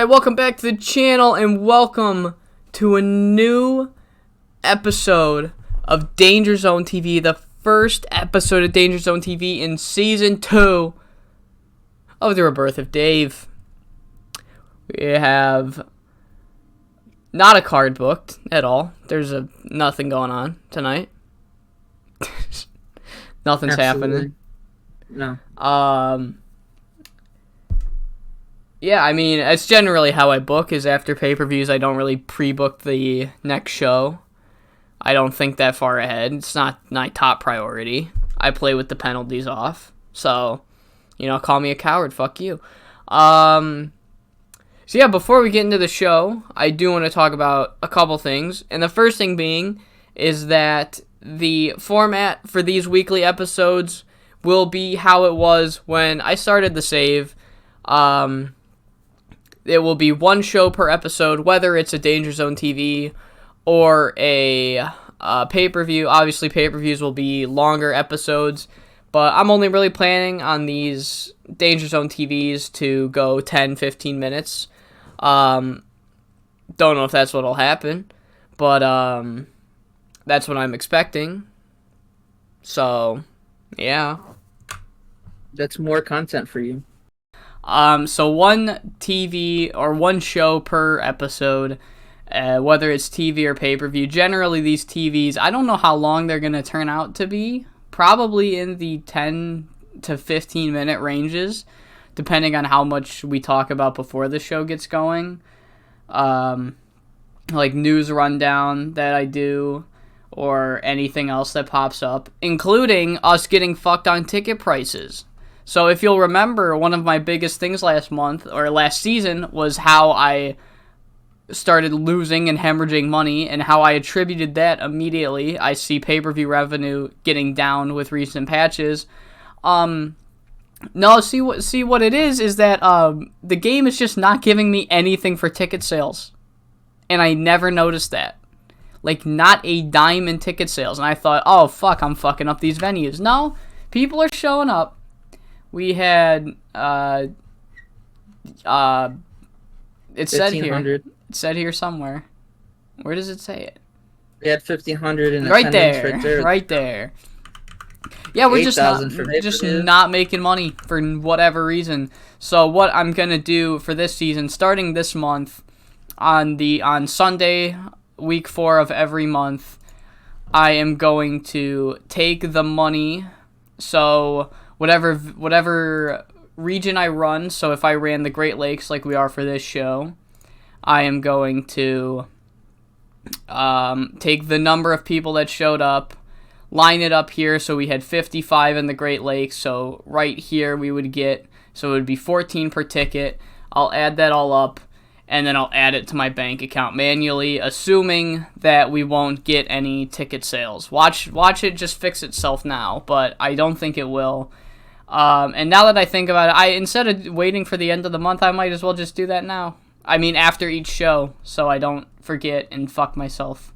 Alright, welcome back to the channel and welcome to a new episode of Danger Zone TV, the first episode of Danger Zone TV in Season 2 of the Rebirth of Dave. We have not a card booked at all. There's nothing going on tonight. Nothing's happening. No. Yeah, I mean, it's generally how I book, is after pay-per-views, I don't really pre-book the next show. I don't think that far ahead. It's not my top priority. I play with the penalties off. So, call me a coward. Fuck you. So yeah, before we get into the show, I do want to talk about a couple things. And the first thing being is that the format for these weekly episodes will be how it was when I started the save. It will be one show per episode, whether it's a Danger Zone TV or a pay-per-view. Obviously, pay-per-views will be longer episodes, but I'm only really planning on these Danger Zone TVs to go 10, 15 minutes. Don't know if that's what'll happen, but that's what I'm expecting. So, yeah. That's more content for you. So one TV or one show per episode, whether it's TV or pay-per-view. Generally, these TVs, I don't know how long they're going to turn out to be. Probably in the 10 to 15 minute ranges, depending on how much we talk about before the show gets going. Like news rundown that I do, or anything else that pops up, including us getting fucked on ticket prices. So if you'll remember, one of my biggest things last season was how I started losing and hemorrhaging money, and how I attributed that immediately. I see pay-per-view revenue getting down with recent patches. No, see what it is that the game is just not giving me anything for ticket sales. And I never noticed that. Like, not a dime in ticket sales. And I thought, oh, fuck, I'm fucking up these venues. No, people are showing up. We had, it said here. It said here somewhere. Where does it say it? We had 1,500 in right attendance there. Right there. Yeah, we're just not making money for whatever reason. So what I'm gonna do for this season, starting this month, on Sunday, week 4 of every month, I am going to take the money. So whatever region I run, so if I ran the Great Lakes like we are for this show, I am going to take the number of people that showed up, line it up here, so we had 55 in the Great Lakes, so right here we would get, so it would be 14 per ticket. I'll add that all up, and then I'll add it to my bank account manually, assuming that we won't get any ticket sales. Watch it just fix itself now, but I don't think it will. And now that I think about it, instead of waiting for the end of the month, I might as well just do that now. I mean, after each show, so I don't forget and fuck myself.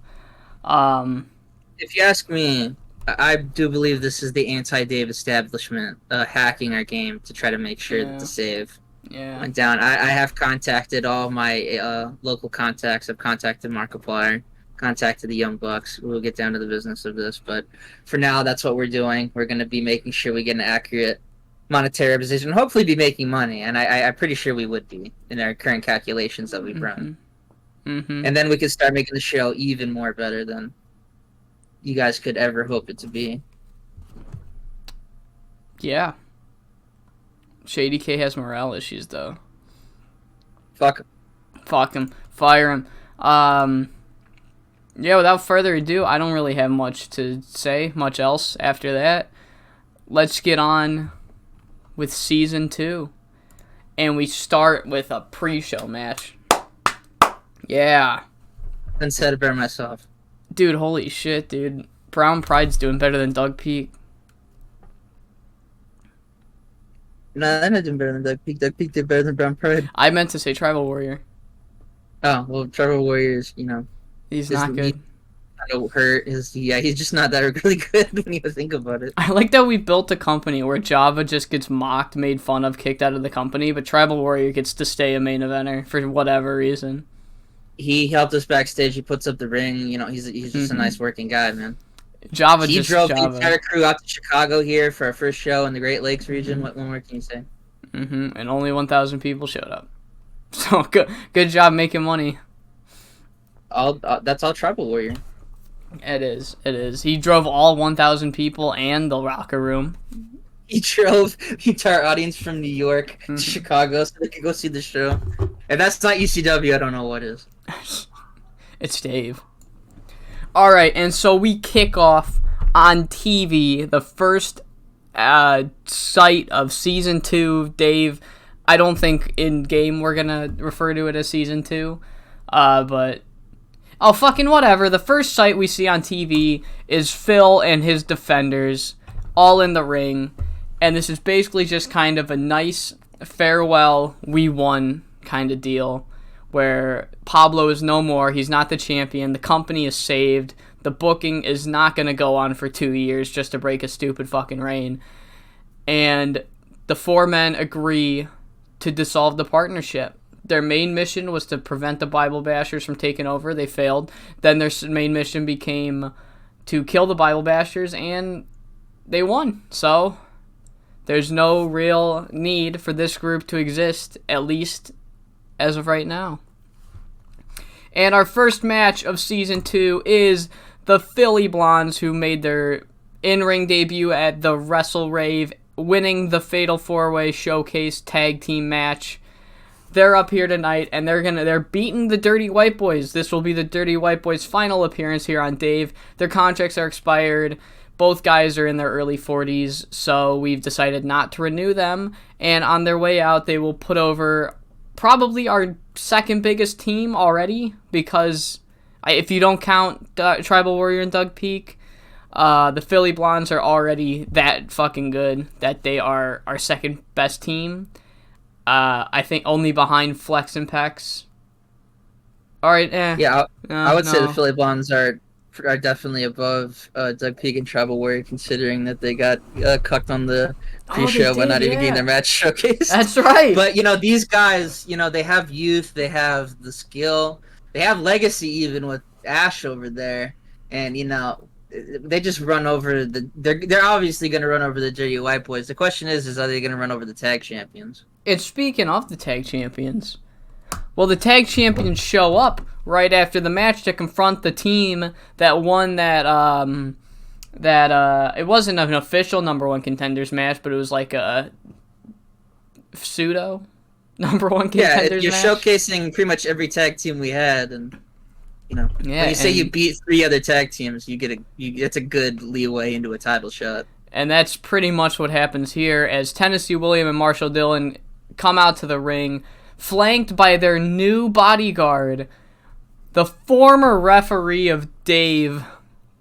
If you ask me, I do believe this is the anti-Dave establishment hacking our game to try to make sure that the save went down. I have contacted all my local contacts. I've contacted Markiplier, contacted the Young Bucks. We'll get down to the business of this, but for now, that's what we're doing. We're going to be making sure we get an accurate monetary position, hopefully be making money, and I'm pretty sure we would be in our current calculations that we've run. Mm-hmm. And then we could start making the show even more better than you guys could ever hope it to be. Yeah. Shady K has morale issues, though. Fuck him. Fuck him. Fire him. Yeah, without further ado, I don't really have much to say, much else after that. Let's get on with Season 2. And we start with a pre-show match. Yeah. And said it better myself. Dude, holy shit, dude. Brown Pride's doing better than Doug Peak. No, they're not doing better than Doug Peak. Doug Peak did better than Brown Pride. I meant to say Tribal Warrior. Oh, well, Tribal Warriors, He's not good. kind of hurt. He's just not that really good when you think about it. I like that we built a company where Java just gets mocked, made fun of, kicked out of the company, but Tribal Warrior gets to stay a main eventer for whatever reason. He helped us backstage. He puts up the ring. He's just a nice working guy, man. He drove the entire crew out to Chicago here for our first show in the Great Lakes region. What more can you say? And only 1,000 people showed up. So good job making money. That's all Tribal Warrior. It is. He drove all 1,000 people and the locker room. He drove the entire audience from New York to Chicago so they could go see the show. If that's not ECW, I don't know what is. It's Dave. All right, and so we kick off on TV, the first sight of Season 2. Dave, I don't think in-game we're going to refer to it as Season 2, but... Oh, fucking whatever. The first sight we see on TV is Phil and his defenders all in the ring, and this is basically just kind of a nice farewell, we won kind of deal, where Pablo is no more, he's not the champion, the company is saved, the booking is not going to go on for 2 years just to break a stupid fucking reign, and the four men agree to dissolve the partnership. Their main mission was to prevent the Bible Bashers from taking over. They failed. Then their main mission became to kill the Bible Bashers, and they won. So there's no real need for this group to exist, at least as of right now. And our first match of Season 2 is the Philly Blondes, who made their in-ring debut at the Wrestle Rave, winning the Fatal 4-Way Showcase Tag Team match. They're up here tonight, and they're beating the Dirty White Boys. This will be the Dirty White Boys' final appearance here on Dave. Their contracts are expired. Both guys are in their early 40s, so we've decided not to renew them. And on their way out, they will put over probably our second biggest team already, because if you don't count Tribal Warrior and Doug Peak, the Philly Blondes are already that fucking good that they are our second best team. I think only behind Flex and Pex. All right, Yeah, I would say the Philly Blondes are definitely above Doug Peak and Tribal Warrior, considering that they got cucked on the pre-show by not even getting their match showcased. That's right. But, these guys, they have youth, they have the skill, they have legacy even with Ash over there, and, they just run over they're obviously going to run over the Dirty White Boys. The question is are they going to run over the tag champions? It's speaking of the tag champions. Well, the tag champions show up right after the match to confront the team that won that it wasn't an official number one contenders match, but it was like a pseudo number one contenders you're match. Showcasing pretty much every tag team we had, and when you say you beat 3 other tag teams, it's a good leeway into a title shot. And that's pretty much what happens here as Tennessee William and Marshall Dillon come out to the ring, flanked by their new bodyguard, the former referee of Dave,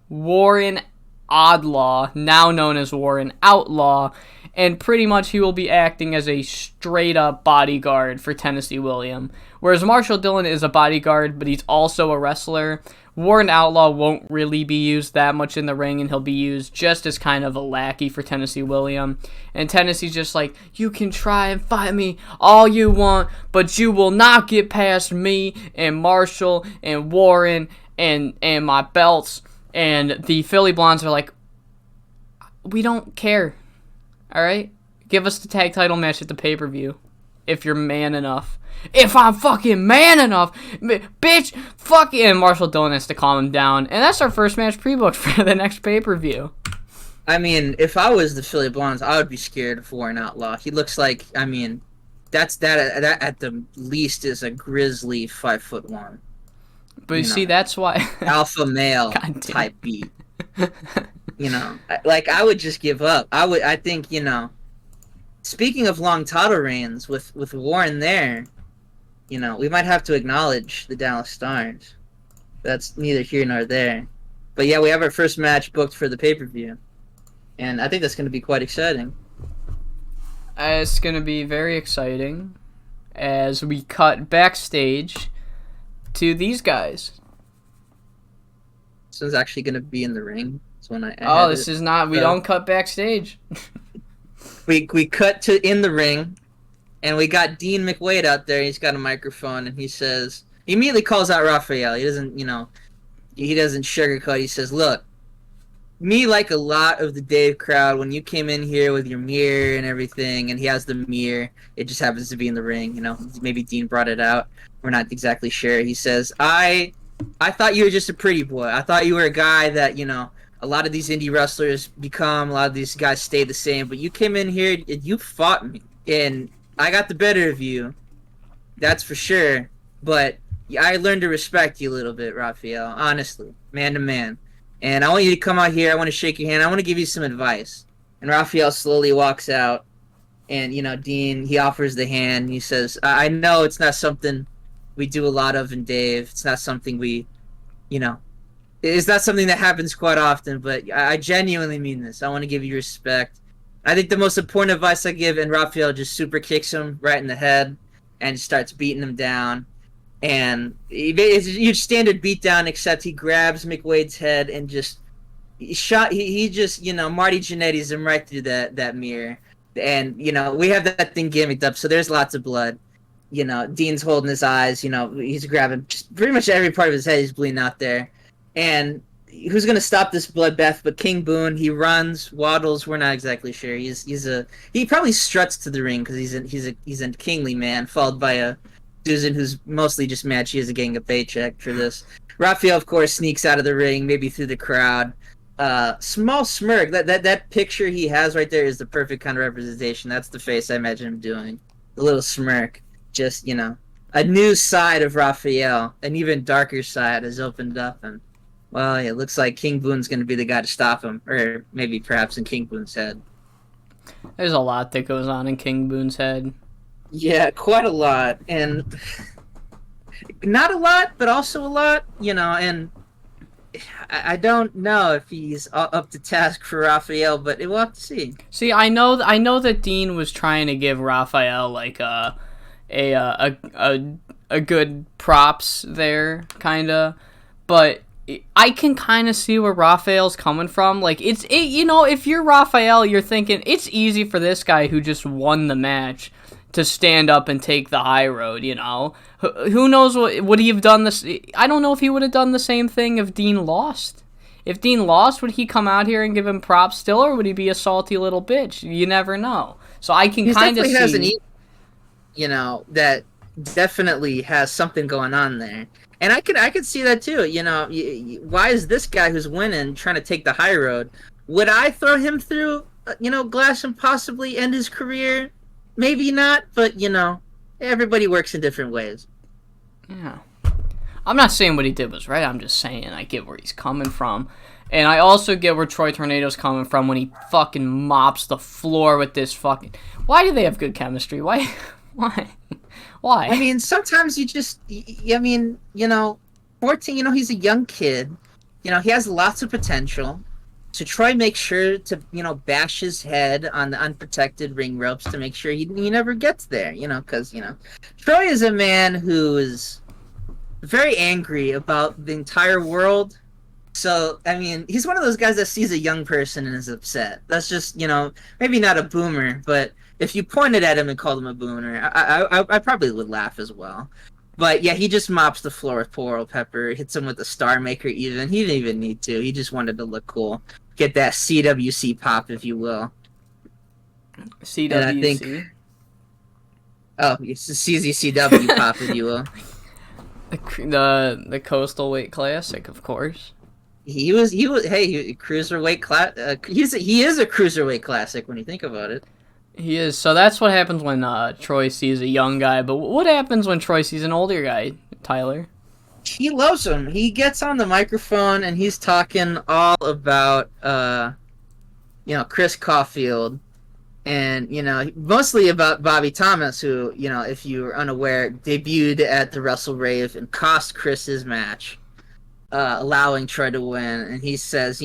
Warren Oddlaw, now known as Warren Outlaw, and pretty much he will be acting as a straight-up bodyguard for Tennessee William. Whereas Marshall Dillon is a bodyguard, but he's also a wrestler, Warren Outlaw won't really be used that much in the ring, and he'll be used just as kind of a lackey for Tennessee William. And Tennessee's just like, you can try and fight me all you want, but you will not get past me and Marshall and Warren and my belts. And the Philly Blondes are like, we don't care. All right? Give us the tag title match at the pay-per-view if you're man enough. If I'm fucking man enough, bitch, fuck it. And Marshall Dillon has to calm him down. And that's our first match pre-booked for the next pay-per-view. I mean, if I was the Philly Blondes, I would be scared of Warren Outlaw. He looks like, that at the least is a grizzly 5'1". But you see, that's why alpha male type beat. I would just give up. I think, speaking of long title reigns with Warren there, we might have to acknowledge the Dallas Stars. That's neither here nor there. But yeah, we have our first match booked for the pay-per-view. And I think that's going to be quite exciting. It's going to be very exciting as we cut backstage to these guys. This one's actually going to be in the ring. This one I oh, this is not. We don't cut backstage. we cut to in the ring, and we got Dean McWade out there. He's got a microphone, and he immediately calls out Raphael. He doesn't, he doesn't sugarcoat. He says, "Look, me like a lot of the Dave crowd, when you came in here with your mirror and everything," and he has the mirror, it just happens to be in the ring, maybe Dean brought it out. We're not exactly sure. He says, I thought you were just a pretty boy. I thought you were a guy that, a lot of these indie wrestlers become, a lot of these guys stay the same, but you came in here and you fought me, and I got the better of you. That's for sure. But I learned to respect you a little bit, Raphael, honestly, man to man. And I want you to come out here. I want to shake your hand. I want to give you some advice. And Raphael slowly walks out. And, Dean, he offers the hand. He says, I know it's not something we do a lot of in Dave. It's not something it's not something that happens quite often. But I genuinely mean this. I want to give you respect. I think the most important advice I give, and Raphael just super kicks him right in the head and starts beating him down. And it's a huge standard beatdown, except he grabs McWade's head and just he just Marty Jannetty's him right through that mirror. And we have that thing gimmicked up, so there's lots of blood. Dean's holding his eyes. He's grabbing just pretty much every part of his head. He's bleeding out there. And who's gonna stop this bloodbath but King Boone? He runs, waddles. We're not exactly sure. He probably struts to the ring because he's a kingly man, followed by a Susan, who's mostly just mad she isn't getting a paycheck for this. Raphael, of course, sneaks out of the ring, maybe through the crowd. Small smirk. That picture he has right there is the perfect kind of representation. That's the face I imagine him doing. The little smirk. Just, a new side of Raphael, an even darker side, has opened up. And, well, it looks like King Boone's going to be the guy to stop him. Or maybe perhaps in King Boone's head. There's a lot that goes on in King Boone's head. Yeah, quite a lot, and not a lot, but also a lot, and I don't know if he's up to task for Raphael, but we'll have to see. See, I know that Dean was trying to give Raphael like a good props there, kinda, but I can kind of see where Raphael's coming from. Like, if you're Raphael, you're thinking it's easy for this guy who just won the match to stand up and take the high road, Who knows would he have done this? I don't know if he would have done the same thing if Dean lost. If Dean lost, would he come out here and give him props still, or would he be a salty little bitch? You never know. So I can kind of see... has that definitely has something going on there. And I could see that too. Why is this guy who's winning trying to take the high road? Would I throw him through, glass and possibly end his career? Maybe not, but, everybody works in different ways. Yeah. I'm not saying what he did was right. I'm just saying I get where he's coming from. And I also get where Troy Tornado's coming from when he fucking mops the floor with this fucking... Why do they have good chemistry? Why? Why? I mean, sometimes you just... 14, he's a young kid. He has lots of potential. So Troy makes sure to, bash his head on the unprotected ring ropes to make sure he never gets there, because, Troy is a man who is very angry about the entire world. So, I mean, he's one of those guys that sees a young person and is upset. That's just, maybe not a boomer, but if you pointed at him and called him a boomer, I probably would laugh as well. But yeah, he just mops the floor with poor old Pepper, hits him with the Star Maker even. He didn't even need to. He just wanted to look cool. Get that CWC pop, if you will. CWC? And I think, it's the CZCW pop, if you will. The Coastal Weight Classic, of course. He was cruiserweight he is a cruiserweight classic when you think about it. He is. So that's what happens when Troy sees a young guy. But what happens when Troy sees an older guy, Tyler? He loves him. He gets on the microphone and he's talking all about, Chris Caulfield, and mostly about Bobby Thomas, who, if you're unaware, debuted at the Wrestle Rave and cost Chris his match, allowing Troy to win. And he says,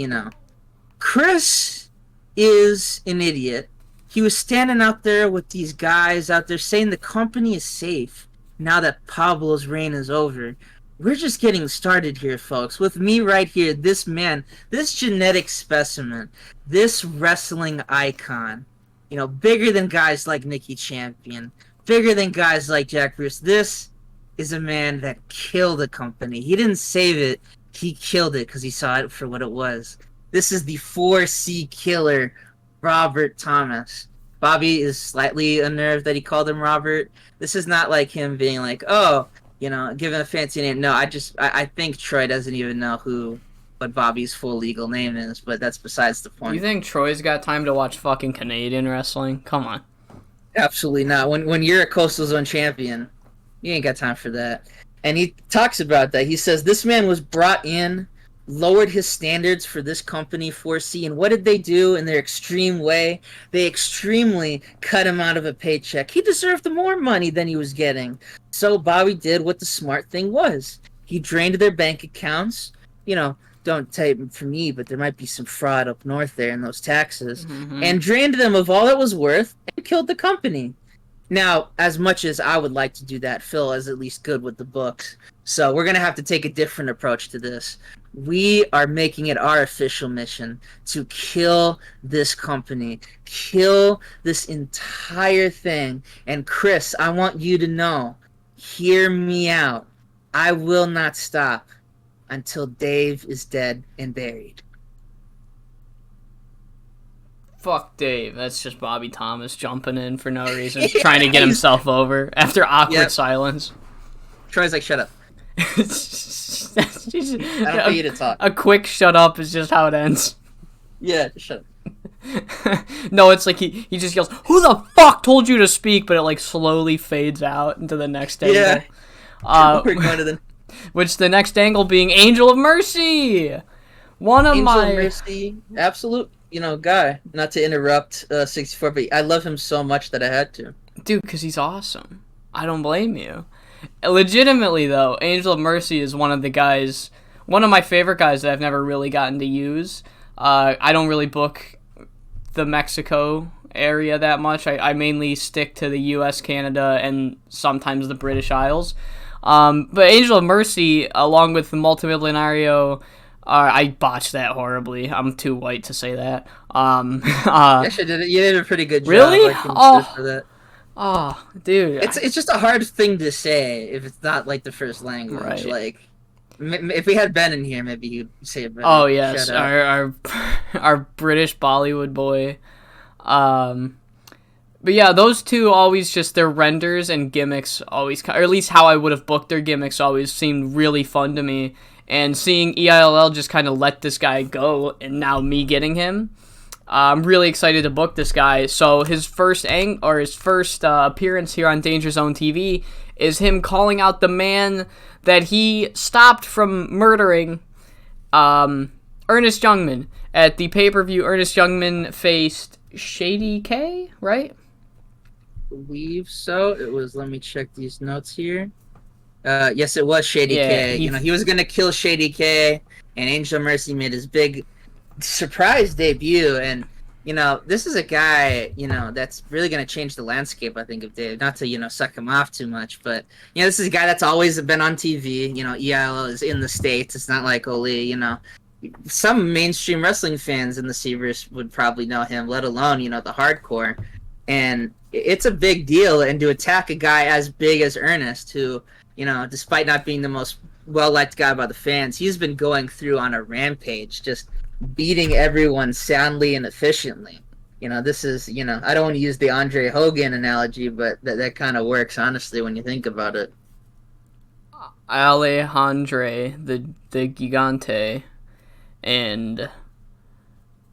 Chris is an idiot. He was standing out there with these guys out there saying the company is safe now that Pablo's reign is over. we're just getting started here, folks. With me right here, this man, this genetic specimen, this wrestling icon, bigger than guys like Nicky Champion, bigger than guys like Jack Bruce. This is a man that killed a company. He didn't save it. He killed it because he saw it for what it was. This is the 4C killer, Robert Thomas. Bobby is slightly unnerved that he called him Robert. This is not like him being like, oh, give him a fancy name. No, I think Troy doesn't even know what Bobby's full legal name is, but that's besides the point. You think Troy's got time to watch fucking Canadian wrestling? Come on. Absolutely not. When you're a Coastal Zone champion, you ain't got time for that. And he talks about that. He says, this man was brought in, lowered his standards for this company, 4C, and what did they do in their extreme way? They extremely cut him out of a paycheck. He deserved more money than he was getting. So Bobby did what the smart thing was. He drained their bank accounts. Don't take it from me, but there might be some fraud up north there in those taxes. Mm-hmm. And drained them of all it was worth and killed the company. Now, as much as I would like to do that, Phil is at least good with the books. So we're going to have to take a different approach to this. We are making it our official mission to kill this company, kill this entire thing. And Chris, I want you to know, hear me out. I will not stop until Dave is dead and buried. Fuck Dave. That's just Bobby Thomas jumping in for no reason, trying to get himself over after awkward silence. Troy's like, shut up. I don't want you to talk. A quick shut up is just how it ends. Yeah, shut up. No, it's like he just yells, who the fuck told you to speak? But it like slowly fades out into the next angle. Yeah. We're going to the... Which the next angle being Angel of Mercy. Angel of Mercy, absolute, guy. Not to interrupt 64, but I love him so much that I had to. Dude, because he's awesome. I don't blame you. Legitimately, though, Angel of Mercy is one of my favorite guys that I've never really gotten to use. I don't really book the Mexico area that much. I mainly stick to the US, Canada, and sometimes the British Isles. But Angel of Mercy, along with the Multimillonario, I botched that horribly. I'm too white to say that. Actually, you did a pretty good job. Really? For that. Oh, dude. It's just a hard thing to say if it's not like the first language. Right. Like, if we had Ben in here, maybe he'd say it better. Oh yes, our British Bollywood boy. But yeah, those two always just their renders and gimmicks always, or at least how I would have booked their gimmicks, always seemed really fun to me. And seeing EILL just kind of let this guy go, and now me getting him, I'm really excited to book this guy. So his first appearance here on Danger Zone TV is him calling out the man that he stopped from murdering, Ernest Youngman. At the pay-per-view, Ernest Youngman faced Shady K, right? I believe so. It was, let me check these notes here. Yes, it was Shady K. He was going to kill Shady K, and Angel of Mercy made his big surprise debut. And, this is a guy, that's really going to change the landscape, I think, of Dave. Not to, suck him off too much, but, this is a guy that's always been on TV. EIL is in the States. It's not like only, some mainstream wrestling fans in the Seaverse would probably know him, let alone, the hardcore. And it's a big deal. And to attack a guy as big as Ernest, who, despite not being the most well-liked guy by the fans, he's been going through on a rampage, just beating everyone soundly and efficiently. This is, I don't want to use the Andre Hogan analogy, but that kind of works, honestly, when you think about it. Alejandro, the Gigante, and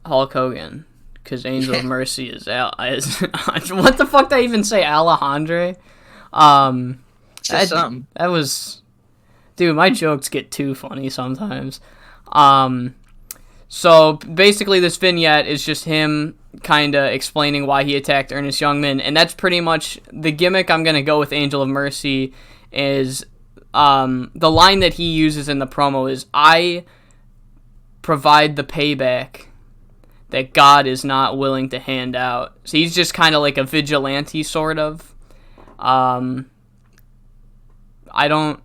Hulk Hogan, because Angel of Mercy is what the fuck did I even say, Alejandro? That was, dude, my jokes get too funny sometimes. So basically this vignette is just him kind of explaining why he attacked Ernest Youngman, and that's pretty much the gimmick I'm going to go with Angel of Mercy. Is the line that he uses in the promo is, I provide the payback that God is not willing to hand out. So he's just kind of like a vigilante, sort of. I don't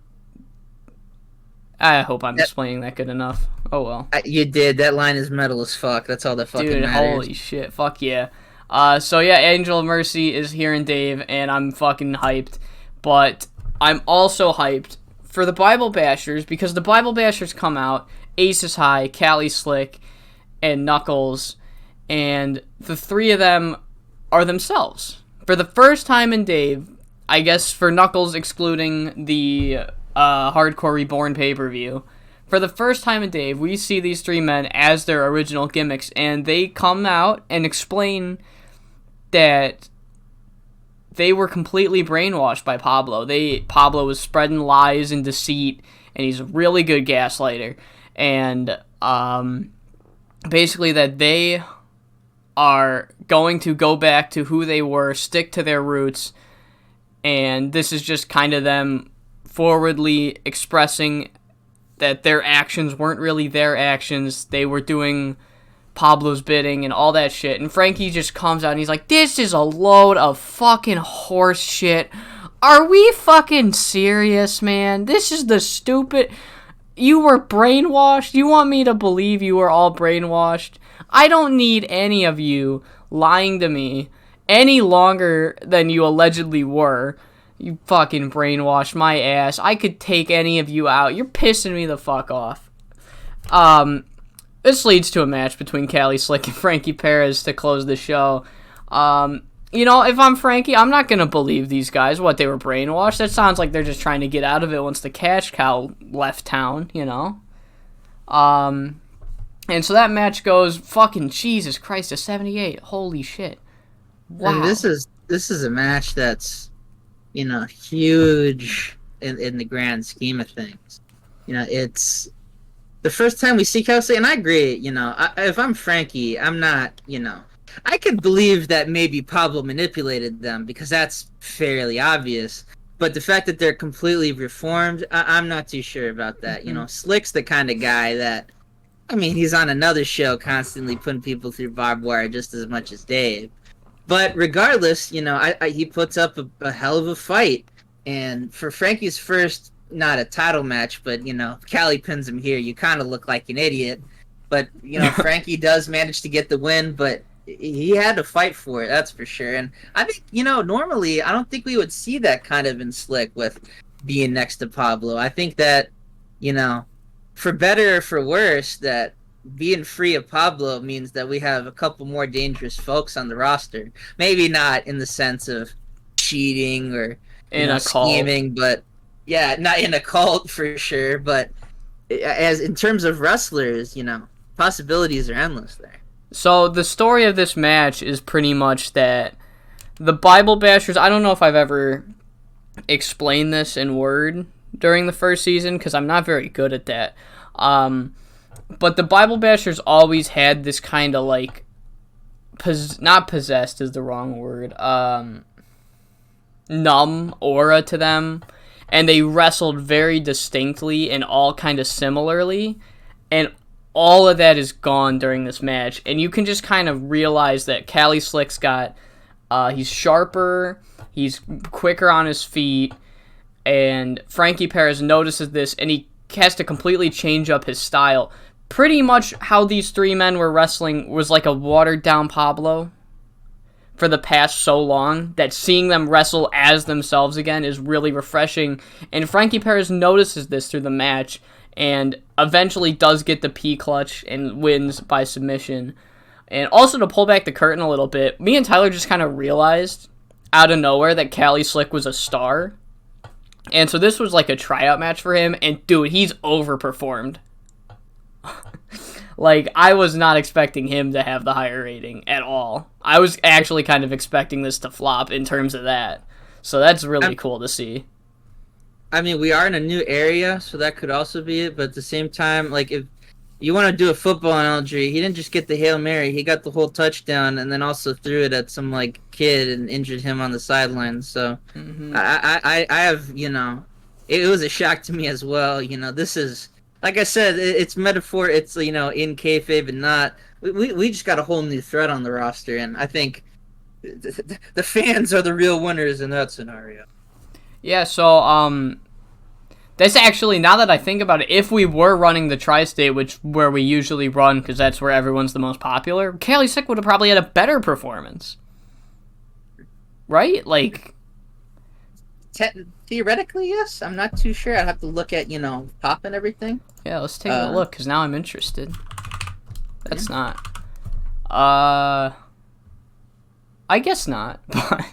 I hope I'm explaining that good enough. Oh well. You did. That line is metal as fuck. That's all that fucking matters. Holy shit. Fuck yeah. So yeah, Angel of Mercy is here in Dave, and I'm fucking hyped. But I'm also hyped for the Bible Bashers, because the Bible Bashers come out, Aces High, Cali Slick, and Knuckles, and the three of them are themselves. For the first time in Dave, I guess for Knuckles excluding the Hardcore Reborn pay-per-view, for the first time in Dave, we see these three men as their original gimmicks, and they come out and explain that they were completely brainwashed by Pablo. Pablo was spreading lies and deceit, and he's a really good gaslighter. And basically that they are going to go back to who they were, stick to their roots, and this is just kind of them forwardly expressing that their actions weren't really their actions. They were doing Pablo's bidding and all that shit. And Frankie just comes out and he's like, this is a load of fucking horse shit. Are we fucking serious, man? This is the stupid... You were brainwashed? You want me to believe you were all brainwashed? I don't need any of you lying to me any longer than you allegedly were. You fucking brainwashed my ass. I could take any of you out. You're pissing me the fuck off. This leads to a match between Cali Slick and Frankie Perez to close the show. If I'm Frankie, I'm not going to believe these guys, they were brainwashed. That sounds like they're just trying to get out of it once the cash cow left town, And so that match goes, fucking Jesus Christ, to 78. Holy shit. Wow. And this is a match that's, huge in the grand scheme of things. It's the first time we see Kelsey, and I agree, if I'm Frankie, I'm not, I could believe that maybe Pablo manipulated them because that's fairly obvious. But the fact that they're completely reformed, I'm not too sure about that. Mm-hmm. Slick's the kind of guy that, he's on another show constantly putting people through barbed wire just as much as Dave. But regardless, he puts up a hell of a fight. And for Frankie's first, not a title match, but, Cali pins him here. You kind of look like an idiot. But, Frankie does manage to get the win, but he had to fight for it, that's for sure. And I think, normally, I don't think we would see that kind of in Slick with being next to Pablo. I think that, for better or for worse, that being free of Pablo means that we have a couple more dangerous folks on the roster. Maybe not in the sense of cheating or scheming, but yeah, not in a cult for sure. But as in terms of wrestlers, possibilities are endless there. So the story of this match is pretty much that the Bible Bashers, I don't know if I've ever explained this in word during the first season because I'm not very good at that. But the Bible Bashers always had this kind of not possessed is the wrong word, numb aura to them. And they wrestled very distinctly and all kind of similarly. And all of that is gone during this match. And you can just kind of realize that Cali Slick's got, he's sharper, he's quicker on his feet. And Frankie Perez notices this and he has to completely change up his style. Pretty much how these three men were wrestling was like a watered down Pablo for the past so long that seeing them wrestle as themselves again is really refreshing. And Frankie Perez notices this through the match and eventually does get the P-clutch and wins by submission. And also to pull back the curtain a little bit, me and Tyler just kind of realized out of nowhere that Cali Slick was a star. And so this was like a tryout match for him, and dude, he's overperformed. I was not expecting him to have the higher rating at all. I was actually kind of expecting this to flop in terms of that. So that's really cool to see. We are in a new area, so that could also be it. But at the same time, if you want to do a football analogy, he didn't just get the Hail Mary. He got the whole touchdown and then also threw it at some, kid and injured him on the sidelines. So I have, it was a shock to me as well. This is... Like I said, it's metaphor. It's in kayfabe and not. We just got a whole new threat on the roster, and I think the fans are the real winners in that scenario. Yeah. So That's actually, now that I think about it, if we were running the Tri-State, where we usually run, because that's where everyone's the most popular, Cali Slick would have probably had a better performance. Right? Like... Theoretically, yes. I'm not too sure. I'd have to look at, pop and everything. Yeah, let's take a look, because now I'm interested. That's not... I guess not, but...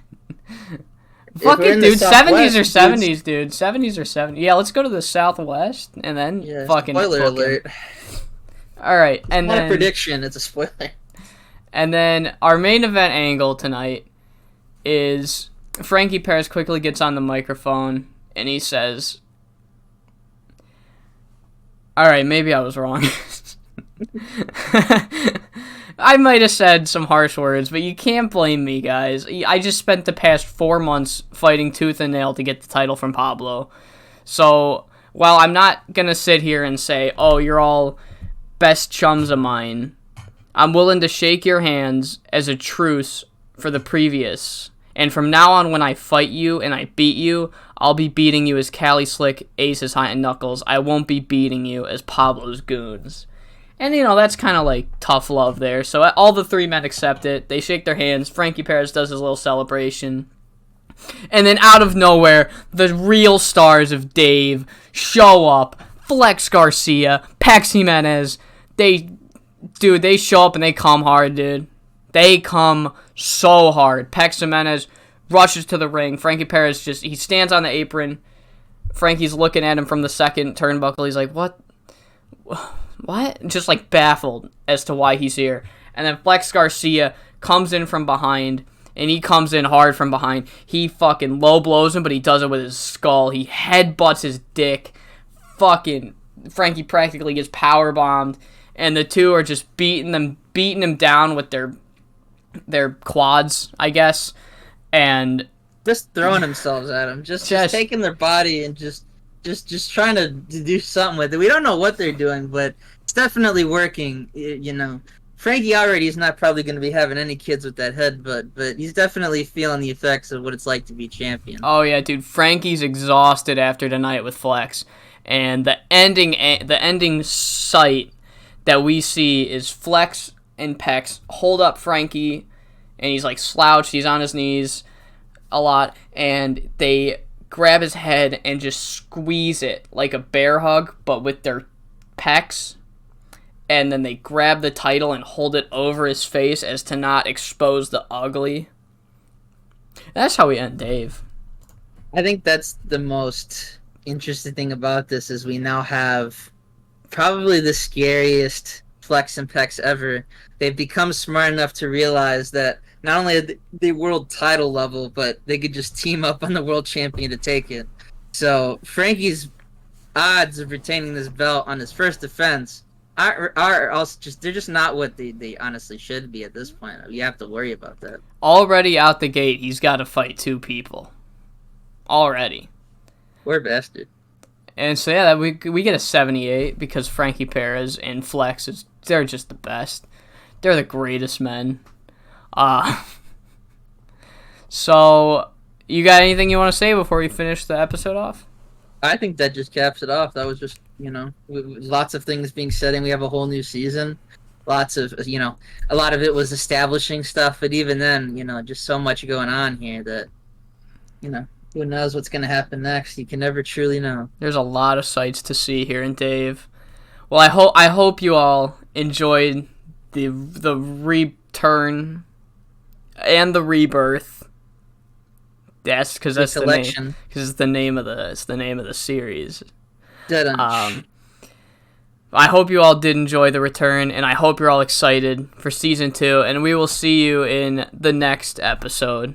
Fuck it, dude. 70s or 70s, dude. 70s or 70s. Yeah, let's go to the Southwest, and then fucking... Spoiler alert. Alright, and it's not then... a prediction, it's a spoiler. And then our main event angle tonight is Frankie Perez quickly gets on the microphone, and he says... Alright, maybe I was wrong. I might have said some harsh words, but you can't blame me, guys. I just spent the past 4 months fighting tooth and nail to get the title from Pablo. So, while I'm not going to sit here and say, oh, you're all best chums of mine, I'm willing to shake your hands as a truce for the previous. And from now on, when I fight you and I beat you, I'll be beating you as Cali Slick, Aces, High, and Knuckles. I won't be beating you as Pablo's goons. And, that's kind of like tough love there. So all the 3 men accept it. They shake their hands. Frankie Perez does his little celebration. And then out of nowhere, the real stars of Dave show up. Flex Garcia, Pax Jimenez. They show up and they come hard, dude. They come so hard. Pax Jimenez rushes to the ring. Frankie Perez he stands on the apron. Frankie's looking at him from the second turnbuckle. He's like, what? Just like baffled as to why he's here. And then Flex Garcia comes in from behind, and he comes in hard from behind. He fucking low blows him, but he does it with his skull. He headbutts his dick. Fucking Frankie practically gets power bombed, and the two are just beating him down with their quads, I guess, and just throwing themselves at him, just taking their body and just trying to do something with it. We don't know what they're doing, but it's definitely working. Frankie already is not probably going to be having any kids with that head, but he's definitely feeling the effects of what it's like to be champion. Oh yeah, dude, Frankie's exhausted after tonight with Flex, and the ending sight that we see is Flex and Pex hold up Frankie, and he's like slouched, he's on his knees a lot, and they grab his head and just squeeze it like a bear hug, but with their pecs, and then they grab the title and hold it over his face as to not expose the ugly. That's how we end Dave. I think that's the most interesting thing about this is we now have probably the scariest Flex and Pex ever. They've become smart enough to realize that not only are they world title level, but they could just team up on the world champion to take it. So Frankie's odds of retaining this belt on his first defense are also they're just not what they honestly should be at this point. You have to worry about that. Already out the gate, he's got to fight 2 people. Already. Poor bastard. And so yeah, we get a 78 because Frankie Perez and Flex they're just the best. They're the greatest men. So you got anything you want to say before we finish the episode off? I think that just caps it off. That was just, lots of things being said, and we have a whole new season. Lots of, a lot of it was establishing stuff, but even then, just so much going on here that, who knows what's going to happen next? You can never truly know. There's a lot of sights to see here in Dave. Well, I hope you all enjoyed the return and the rebirth. Yes, because that's the name. Because it's the name of the series. I hope you all did enjoy the return, and I hope you're all excited for season 2. And we will see you in the next episode.